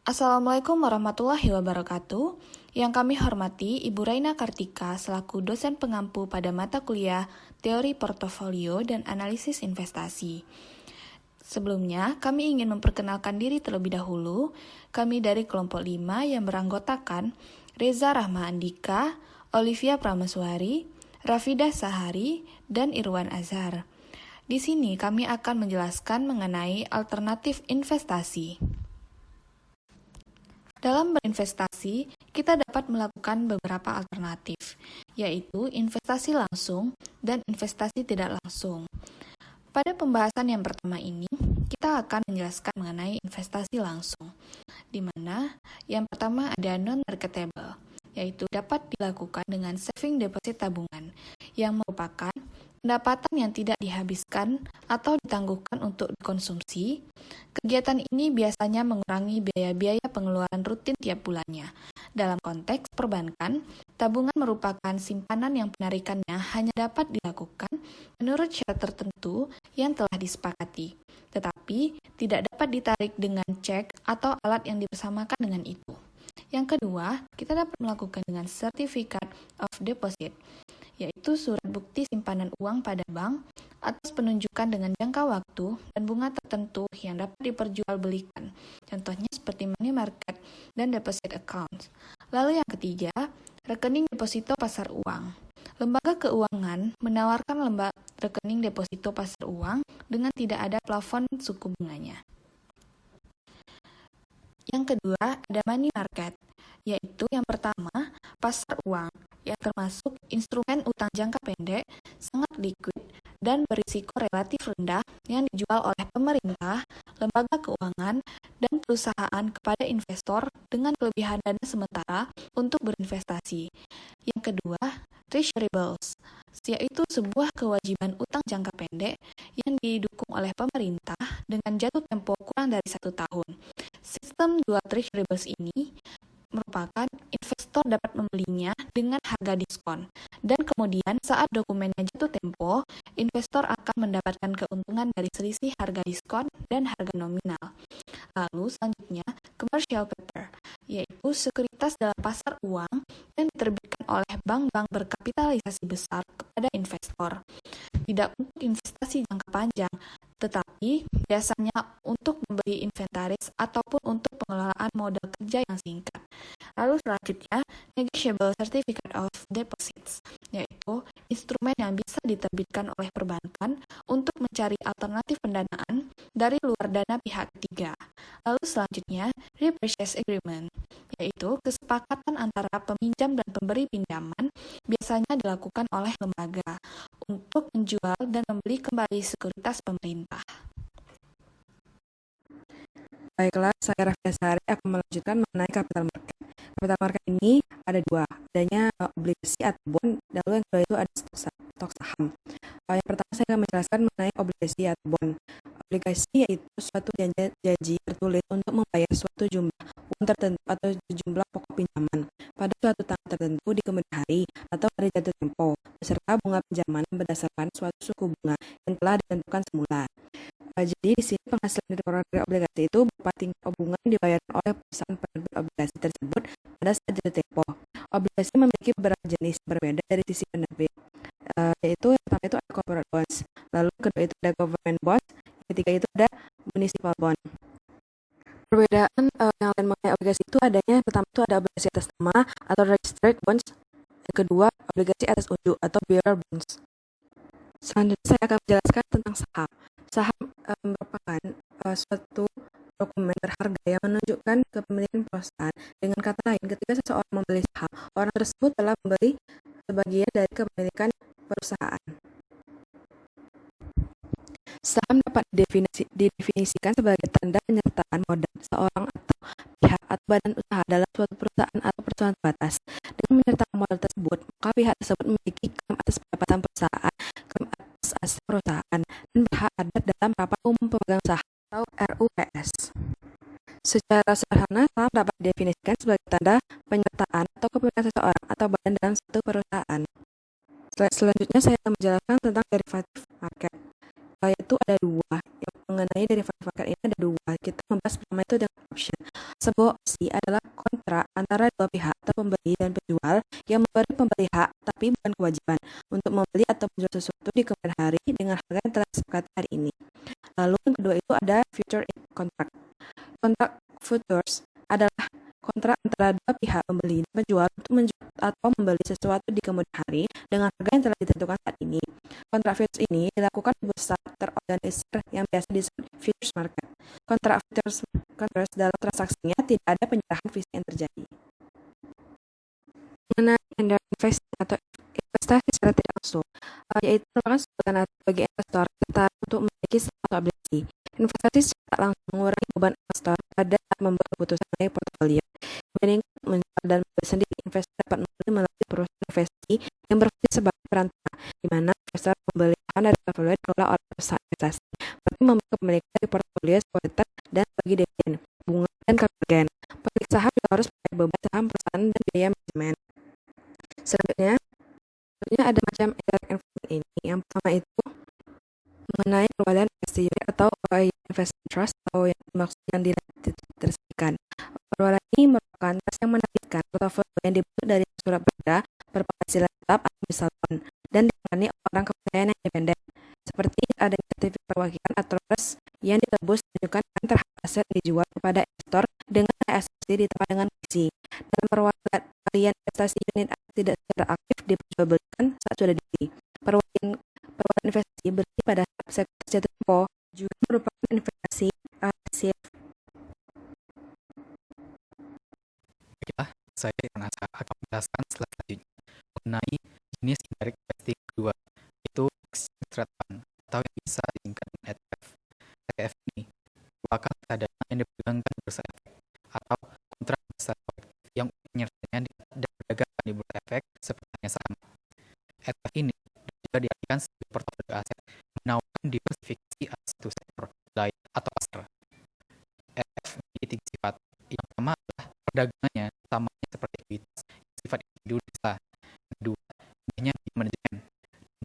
Assalamualaikum warahmatullahi wabarakatuh. Yang kami hormati Ibu Raina Kartika selaku dosen pengampu pada mata kuliah Teori Portofolio dan Analisis Investasi. Sebelumnya, kami ingin memperkenalkan diri terlebih dahulu. Kami dari kelompok 5 yang beranggotakan Reza Rahma Andika, Olivia Prameswari, Rafidah Sahari, dan Irwan Azhar. Di sini kami akan menjelaskan mengenai alternatif investasi. Dalam berinvestasi, kita dapat melakukan beberapa alternatif, yaitu investasi langsung dan investasi tidak langsung. Pada pembahasan yang pertama ini, kita akan menjelaskan mengenai investasi langsung, di mana yang pertama ada non-marketable, yaitu dapat dilakukan dengan saving deposit tabungan, yang merupakan pendapatan yang tidak dihabiskan atau ditangguhkan untuk dikonsumsi. Kegiatan ini biasanya mengurangi biaya-biaya pengeluaran rutin tiap bulannya. Dalam konteks perbankan, tabungan merupakan simpanan yang penarikannya hanya dapat dilakukan menurut syarat tertentu yang telah disepakati, tetapi tidak dapat ditarik dengan cek atau alat yang dibersamakan dengan itu. Yang kedua, kita dapat melakukan dengan Certificate of Deposit, yaitu surat bukti simpanan uang pada bank atas penunjukan dengan jangka waktu dan bunga tertentu yang dapat diperjualbelikan. Contohnya seperti money market dan deposit account. Lalu yang ketiga, rekening deposito pasar uang. Lembaga keuangan menawarkan rekening deposito pasar uang dengan tidak ada plafon suku bunganya. Yang kedua, ada money market, yaitu yang pertama, pasar uang, yang termasuk instrumen utang jangka pendek, sangat liquid, dan berisiko relatif rendah yang dijual oleh pemerintah, lembaga keuangan, dan perusahaan kepada investor dengan kelebihan dana sementara untuk berinvestasi. Yang kedua, treasury bills, yaitu sebuah kewajiban utang jangka pendek yang didukung oleh pemerintah dengan jatuh tempo kurang dari 1 tahun. Sistem jual treasury bills ini merupakan investor dapat membelinya dengan harga diskon, dan kemudian saat dokumennya jatuh tempo, investor akan mendapatkan keuntungan dari selisih harga diskon dan harga nominal. Lalu selanjutnya, commercial paper, yaitu sekuritas dalam pasar uang yang diterbitkan oleh bank-bank berkapitalisasi besar kepada investor. Tidak untuk investasi jangka panjang, tetapi biasanya untuk membeli inventaris ataupun untuk pengelolaan modal kerja yang singkat. Lalu selanjutnya, negotiable certificate of deposits, yaitu instrumen yang bisa diterbitkan oleh perbankan untuk mencari alternatif pendanaan dari luar dana pihak ketiga. Lalu selanjutnya, repurchase agreement, yaitu kesepakatan antara peminjam dan pemberi pinjaman biasanya dilakukan oleh lembaga untuk menjual dan membeli kembali sekuritas pemerintah. Baiklah, saya Raffi Sari akan melanjutkan mengenai capital market. Capital market ini ada dua, adanya obligasi atau bond, dan lalu yang kedua itu ada stok saham. Yang pertama saya akan menjelaskan mengenai obligasi atau bond. Obligasi yaitu suatu janji tertulis untuk membayar suatu jumlah uang tertentu atau jumlah pokok pinjaman pada suatu tanggal tertentu di kemudian hari atau pada jatuh tempo, beserta bunga pinjaman berdasarkan suatu suku bunga yang telah ditentukan semula. Jadi di sini penghasilan dari program obligasi itu berupa tingkat bunga yang dibayarkan oleh perusahaan penerbit obligasi tersebut pada saat jatuh tempo. Obligasi memiliki beberapa jenis berbeda dari sisi penerbit, yaitu yang pertama itu ada corporate bonds, lalu kedua itu ada government bonds, yang ketiga itu ada municipal bond. Perbedaan yang lain mengenai obligasi itu adanya pertama itu ada obligasi atas nama atau registered bonds, yang kedua obligasi atas unjuk atau bearer bonds. Selanjutnya saya akan menjelaskan tentang saham. Saham merupakan suatu dokumen berharga yang menunjukkan kepemilikan perusahaan. Dengan kata lain, ketika seseorang membeli saham, orang tersebut telah membeli sebagian dari kepemilikan perusahaan. Saham dapat didefinisikan sebagai tanda penyertaan modal seorang atau pihak atau badan usaha dalam suatu perusahaan atau perusahaan terbatas. Dengan menyertakan modal tersebut, maka pihak tersebut memiliki klaim atas pendapatan perusahaan, klaim atas aset perusahaan, dan berhak ada dalam rapat umum pemegang saham atau RUPS. Secara sederhana, saham dapat didefinisikan sebagai tanda penyertaan atau kepemilikan seseorang atau badan dalam suatu perusahaan. Selanjutnya saya akan menjelaskan tentang derivative market, yaitu ada dua. Yang mengenai derivative market ini ada dua. Kita membahas pertama itu dengan option. Sebuah opsi adalah kontrak antara dua pihak atau pembeli dan penjual yang memberi pembeli hak tapi bukan kewajiban untuk membeli atau menjual sesuatu di kemudian hari dengan harga yang telah disepakati hari ini. Lalu yang kedua itu ada future contract. Kontrak futures adalah kontrak antara dua pihak pembeli dan penjual untuk menjual atau membeli sesuatu di kemudian hari dengan harga yang telah ditentukan saat ini. Kontrak futures ini dilakukan di bursa terorganisir yang biasa disebut futures market. Kontrak futures dalam transaksinya tidak ada penyerahan fisik yang terjadi. Mengenai tender investing atau investasi secara tidak langsung, yaitu merupakan sebutan bagi investor tertarik untuk memiliki suatu obligasi. Investasi secara tak langsung mengurangi beban investor pada saat membuat keputusan mengenai portofolio. Dibandingkan menjual dan membeli sendiri, investor dapat membeli melalui perusahaan investasi yang berfungsi sebagai perantara, di mana investor membeli saham dari portofolio dikelola oleh perusahaan investasi. Berarti memiliki kepemilikan di portofolio sekuritas dan bagi dividen, bunga dan capital gain. Pemilik saham juga harus membayar beban saham perusahaan dan biaya manajemen. Selanjutnya ada macam indirect investment ini. Yang pertama itu mengenai perwalian investasi atau investment trust atau yang dimaksud yang diterbitkan. Perwalian ini merupakan trust yang menerbitkan portofolio yang dibentuk dari surat berharga berpenghasilan tetap atau misalkan dan ditangani orang kepercayaan yang independen. Seperti adanya sertifikat perwakilan atau trust yang ditebus menunjukkan terhadap aset dijual kepada investor dengan aset ditambah dengan komisi. Dalam perwalian investasi unit tidak secara aktif diperjualbelikan saat sudah dibeli. Perwalian investasi berdiri pada sektor jatuh tempo juga merupakan investasi pasif. Baiklah, saya akan menjelaskan selanjutnya mengenai jenis indirect investing kedua, yaitu exchange traded fund atau yang bisa disingkat dengan ETF. ETF ini merupakan reksadana yang diperdagangkan di bursa efek atau kontrak bursa kolektif yang penyertanya dan diperdagangkan di bursa efek seperti halnya saham. ETF ini juga diartikan sebagai portofolio aset menawarkan diversifikasi atas satu sektor wilayah atau pasar. ETF memiliki tiga sifat. Yang pertama adalah perdagangannya samanya seperti ekuitas, sifat individu desa. Kedua, mudahnya di manajemen.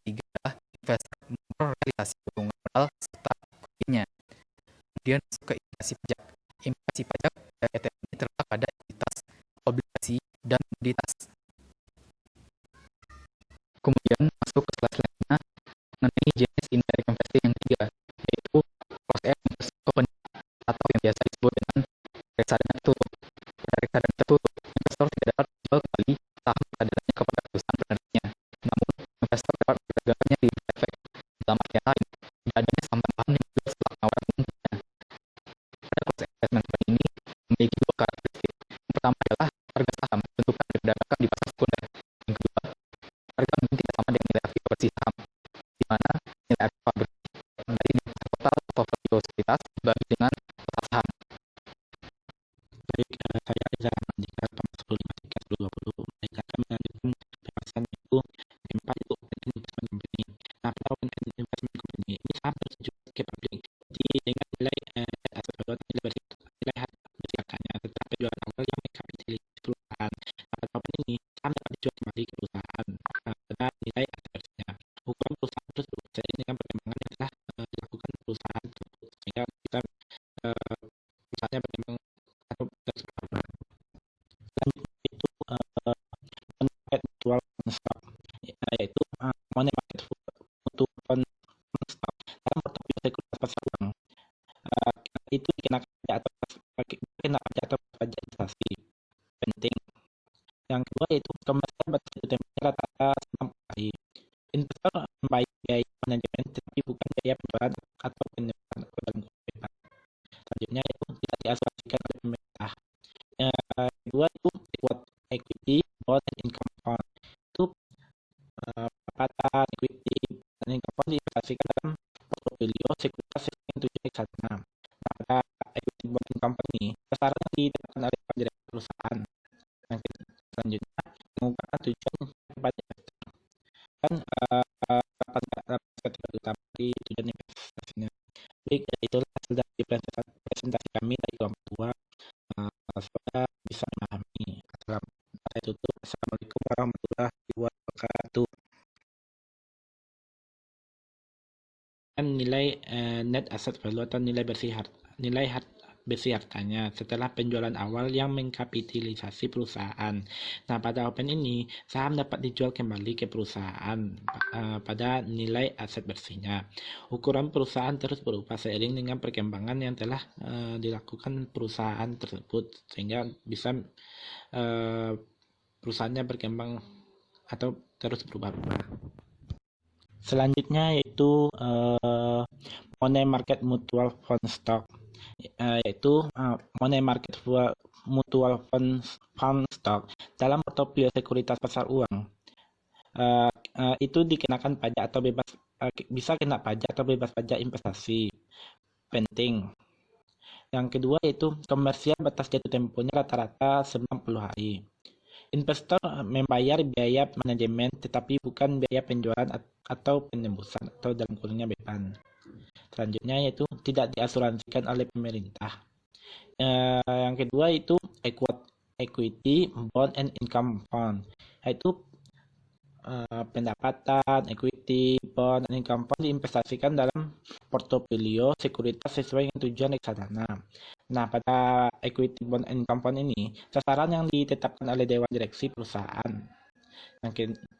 Ketiga adalah investor memperrealisasi keuntungan modal serta kuncinya. Kemudian masuk ke implikasi pajak. Implikasi pajak dari ETF ini terletak pada ekuitas, obligasi, dan komoditas. Kemudian masuk ke slide selanjutnya mengenai jenis indirect investing yang ketiga, yaitu closed-end investment company atau yang biasa disebut dengan reksadana tertutup. Pada reksadana tertutup, investor tidak dapat menjual kembali saham reksadananya kepada perusahaan penerbitnya. Namun, investor dapat memperdagangkannya di bursa efek. Dalam artian lain, tidak adanya saham tambahan yang dijual setelah penawaran umumnya. Pada closed investment company ini memiliki dua karakteristik. Yang pertama adalah harga saham ditentukan dan diperdagangkan di pasar sekunder. Yang kedua, harga mungkin tidak sama dengan nilai aktif bersih saham, di mana nilai aktif bersih dari total portofolio sekuritas dibagi dengan total saham. Baik, saya Reza Jika Thomas 1053 1020 mereka akan melanjutkan pembahasan itu yang keempat itu open-end investment company. Nah, pada open-end investment company ini saham tertuju ke publik, jadi dengan nilai aset baru atau nilai harganya setelah penjualan awal yang mengkapitalisasi perusahaan. Nah, pada open ini saham dapat dijual kembali ke perusahaan pada nilai aset barunya. Ukuran perusahaan tersebut sesuai dengan perkembangan yang telah dilakukan perusahaan tersebut, sehingga kita misalnya berkembang atau selanjutnya itu market virtual stock, yaitu money market untuk stock dalam portofolio sekuritas pasar uang. Itu dikenakan pajak atau pajak investasi penting. Yang kedua yaitu komersial pada satu temponya rata-rata 90 hari. Investor membayar biaya manajemen tetapi bukan biaya penjualan atau penjualan kualitas. Selanjutnya itu tidak diasuransikan oleh pemerintah. Kedua itu equity, bond, and income fund. Itu pendapatan equity dan income fund diinvestasikan dalam portofolio sekuritas yang tujuan reksadana. Nah, pada equity, bond, and income fund ini besarannya didapatkan oleh pajak perusahaan. Yang selanjutnya mengungkapkan tujuan kepada investor dan ketiga utama di tujuan investasinya. Baik, itulah hasil dari presentasi kami dari kelompok 2. Semoga bisa memahami. Saya tutup. Assalamualaikum warahmatullahi wabarakatuh. Nilai net asset value atau nilai bersih besi harganya setelah penjualan awal yang mengkapitalisasi perusahaan. Nah, pada open ini, saham dapat dijual kembali ke perusahaan pada nilai aset bersihnya. Ukuran perusahaan terus berubah seiring dengan perkembangan yang telah dilakukan perusahaan tersebut, sehingga bisa perusahaannya berkembang atau terus berubah-ubah. Selanjutnya yaitu money market mutual fund stock, yaitu money market mutual fund stock dalam portofolio sekuritas pasar uang. Itu dikenakan pajak atau bebas, bisa kena pajak atau bebas pajak investasi. Penting. Yang kedua yaitu komersial batas jatuh temponya rata-rata 90 hari. Investor membayar biaya manajemen tetapi bukan biaya penjualan atau penembusan atau dalam kurungnya beban. Selanjutnya yaitu tidak diasuransikan oleh pemerintah. Yang kedua itu equity, bond, and income fund, yaitu pendapatan, equity, bond, dan income fund diinvestasikan dalam portofolio sekuritas sesuai dengan tujuan reksadana. Nah, pada equity, bond, and income fund ini, sasaran yang ditetapkan oleh Dewan Direksi perusahaan.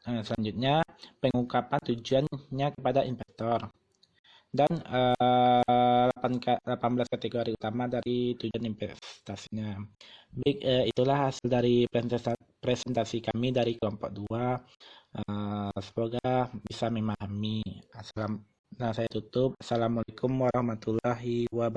Selanjutnya, pengungkapan tujuannya kepada investor. Dan 18 kategori utama dari tujuan investasinya. Baik, itulah hasil dari presentasi kami dari kelompok 2. Semoga bisa memahami. Nah, saya tutup. Assalamualaikum warahmatullahi wabarakatuh.